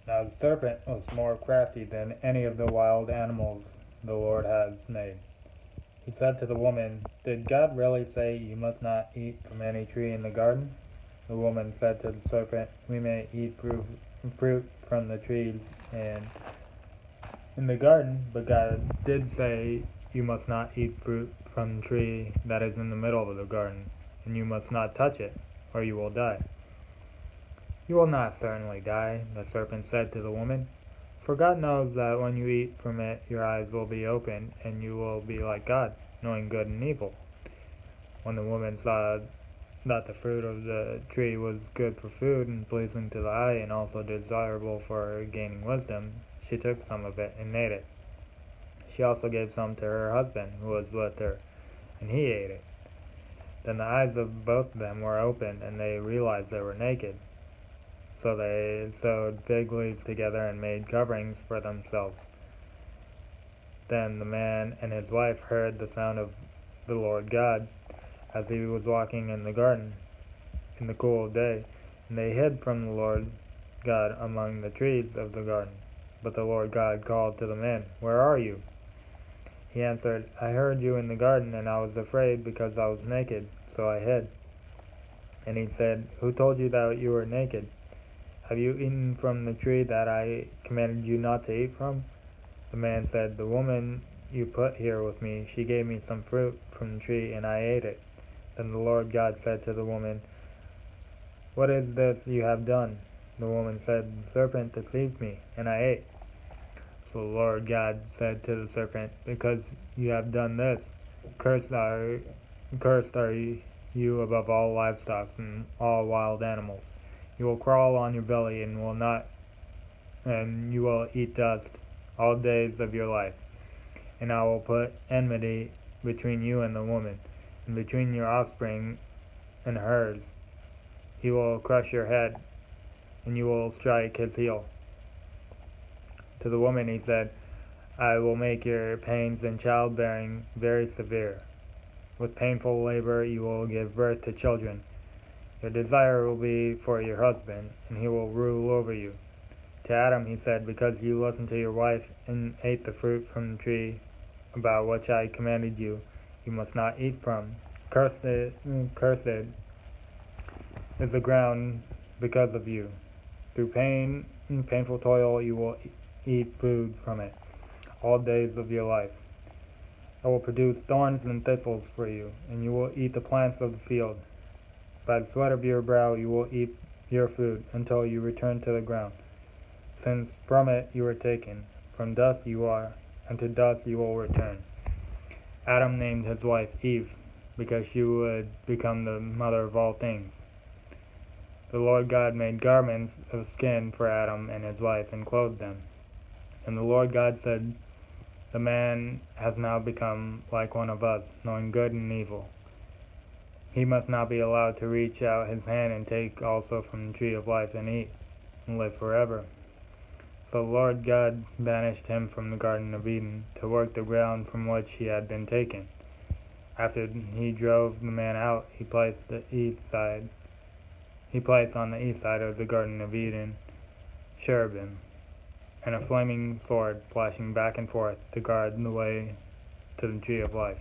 Now the serpent was more crafty than any of the wild animals the Lord had made. He said to the woman, "Did God really say you must not eat from any tree in the garden?" The woman said to the serpent, "We may eat fruit from the trees in the garden, but God did say you must not eat fruit from the tree that is in the middle of the garden, and you must not touch it, or you will die." "You will not certainly die," the serpent said to the woman, "for God knows that when you eat from it your eyes will be opened, and you will be like God, knowing good and evil." When the woman saw that the fruit of the tree was good for food and pleasing to the eye and also desirable for gaining wisdom, she took some of it and ate it. She also gave some to her husband who was with her, and he ate it. Then the eyes of both of them were opened, and they realized they were naked. So they sewed fig leaves together and made coverings for themselves. Then the man and his wife heard the sound of the Lord God as he was walking in the garden in the cool of day, and they hid from the Lord God among the trees of the garden. But the Lord God called to the man, "Where are you?" He answered, "I heard you in the garden, and I was afraid because I was naked, so I hid." And he said, "Who told you that you were naked? Have you eaten from the tree that I commanded you not to eat from?" The man said, "The woman you put here with me, she gave me some fruit from the tree, and I ate it." Then the Lord God said to the woman, "What is this you have done?" The woman said, "The serpent deceived me, and I ate." So the Lord God said to the serpent, "Because you have done this, cursed are you above all livestock and all wild animals. You will crawl on your belly and you will eat dust all days of your life. And I will put enmity between you and the woman, and between your offspring and hers. He will crush your head, and you will strike his heel." To the woman he said, "I will make your pains in childbearing very severe. With painful labor you will give birth to children. Your desire will be for your husband, and he will rule over you." To Adam he said, "Because you listened to your wife and ate the fruit from the tree about which I commanded you, you must not eat from. Cursed is the ground because of you. Through pain and painful toil you will eat food from it all days of your life. I will produce thorns and thistles for you, and you will eat the plants of the field. By the sweat of your brow you will eat your food until you return to the ground, since from it you were taken. From dust you are, and to dust you will return." Adam named his wife Eve, because she would become the mother of all things. The Lord God made garments of skin for Adam and his wife and clothed them. And the Lord God said, "The man has now become like one of us, knowing good and evil. He must not be allowed to reach out his hand and take also from the tree of life and eat, and live forever." So the Lord God banished him from the Garden of Eden to work the ground from which he had been taken. After he drove the man out, he placed on the east side of the Garden of Eden cherubim and a flaming sword flashing back and forth to guard the way to the tree of life.